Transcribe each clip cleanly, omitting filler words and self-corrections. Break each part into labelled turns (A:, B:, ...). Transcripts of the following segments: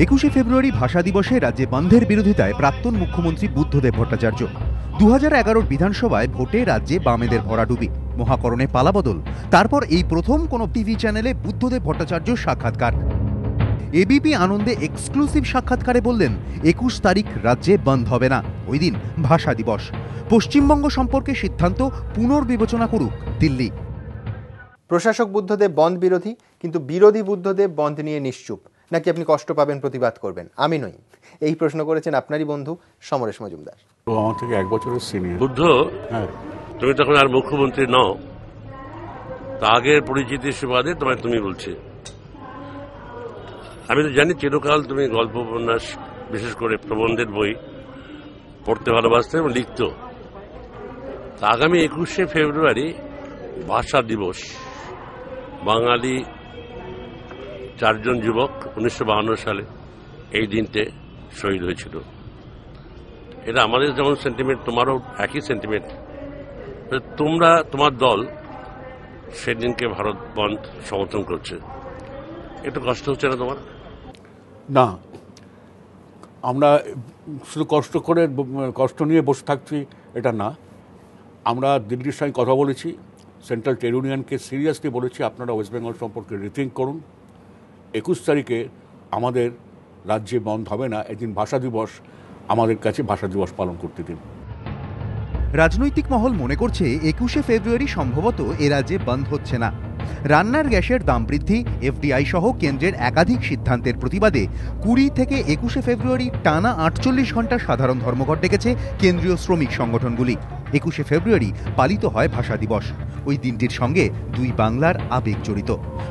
A: 21শে ফেব্রুয়ারি ভাষা দিবসে রাজ্যে বন্ধের বিরোধিতায় প্রাক্তন মুখ্যমন্ত্রী বুদ্ধদেব ভট্টাচার্য। 2011 বিধানসভায় ভোটে রাজ্যে বামেদের ভরাডুবি, মহাকরণে পালাবদল। তারপর এই প্রথম কোনো টিভি চ্যানেলে বুদ্ধদেব ভট্টাচার্য সাক্ষাৎকার। এবিপি আনন্দে এক্সক্লুসিভ সাক্ষাৎকারে বললেন 21 তারিখ রাজ্যে বন্ধ হবে না, ওই দিন ভাষা দিবস। পশ্চিমবঙ্গ সম্পর্কে সিদ্ধান্ত পুনর্বিবেচনা করুক দিল্লি।
B: প্রশাসক বুদ্ধদেব বন্ধ বিরোধী, কিন্তু বিরোধী বুদ্ধদেব বন্ধ নিয়ে নিশ্চুপ, নাকি আপনি কষ্ট পাবেন, প্রতিবাদ করবেন? আমি নই, এই প্রশ্ন করেছেন আপনারই বন্ধু সমরেশ মজুমদার।
C: আমার থেকে 1 বছরের সিনিয়র।
D: বুদ্ধ, তুমি তখন আর মুখ্যমন্ত্রী নও, তা আগের পরিচিতির সুবাদে তোমায় তুমি বলছি। আমি তো জানি চিরকাল তুমি গল্প উপন্যাস, বিশেষ করে প্রবন্ধের বই পড়তে ভালোবাসতে এবং লিখত। আগামী 21শে ফেব্রুয়ারি ভাষা দিবস। বাঙালি 4 জন যুবক 1952 সালে এই দিনতে শহীদ হয়েছিল। এটা আমাদের যেমন সেন্টিমেন্ট, তোমারও একই সেন্টিমেন্ট। তোমরা, তোমার দল সেদিনকে ভারত বন্ধ সমর্থন করছে, একটু কষ্ট হচ্ছে না তোমার?
C: না, আমরা শুধু কষ্ট নিয়ে বসে থাকছি এটা না। আমরা দিল্লির সঙ্গে কথা বলেছি, সেন্ট্রাল ট্রেড ইউনিয়নকে সিরিয়াসলি বলেছি আপনারা ওয়েস্ট বেঙ্গল সম্পর্কে রিথিঙ্ক করুন। 21 তারিখে আমাদের রাজ্যে বন্ধ হবে না, এদিন ভাষা দিবস, আমাদের কাছে ভাষা দিবস পালন করতে দিন।
A: রাজনৈতিক মহল মনে করছে 21শে ফেব্রুয়ারি সম্ভবত এ রাজ্যে বন্ধ হচ্ছে না। রান্নার গ্যাসের দাম বৃদ্ধি, এফডিআই সহ কেন্দ্রের একাধিক সিদ্ধান্তের প্রতিবাদে 20 থেকে 21শে ফেব্রুয়ারি টানা 48 ঘন্টা সাধারণ ধর্মঘট ডেকেছে কেন্দ্রীয় শ্রমিক সংগঠনগুলি। 21শে ফেব্রুয়ারি পালিত হয় ভাষা দিবস। ওই দিনটির সঙ্গে দুই বাংলার আবেগ জড়িত।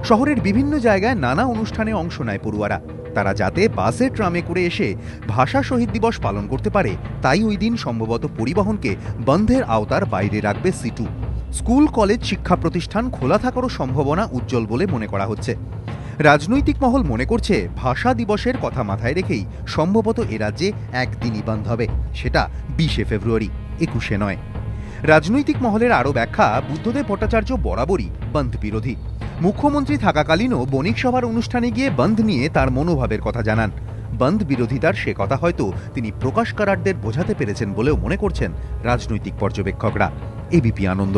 A: শহরের বিভিন্ন জায়গায় নানা অনুষ্ঠানে অংশ নেয় পড়ুয়ারা। তারা যাতে বাসে ট্রামে করে এসে ভাষা শহীদ দিবস পালন করতে পারে, তাই ওই দিন সম্ভবত পরিবহনকে বন্ধের আওতার বাইরে রাখবে সিটু। স্কুল, কলেজ, শিক্ষা প্রতিষ্ঠান খোলা থাকারও সম্ভাবনা উজ্জ্বল বলে মনে করা হচ্ছে। রাজনৈতিক মহল মনে করছে ভাষা দিবসের কথা মাথায় রেখেই সম্ভবত এ রাজ্যে একদিনই বন্ধ হবে, সেটা 20শে ফেব্রুয়ারি, 21শে নয়। রাজনৈতিক মহলের আরও ব্যাখ্যা, বুদ্ধদেব ভট্টাচার্য বরাবরই বন্ধ বিরোধী। মুখ্যমন্ত্রী থাকাকালীনও বণিক সভার অনুষ্ঠানে গিয়ে বন্ধ নিয়ে তার মনোভাবের কথা জানান। বন্ধ বিরোধিতার সে কথা হয়তো তিনি প্রকাশ কারারদের বোঝাতে পেরেছেন বলেও মনে করছেন রাজনৈতিক পর্যবেক্ষকরা। এবিপি আনন্দ।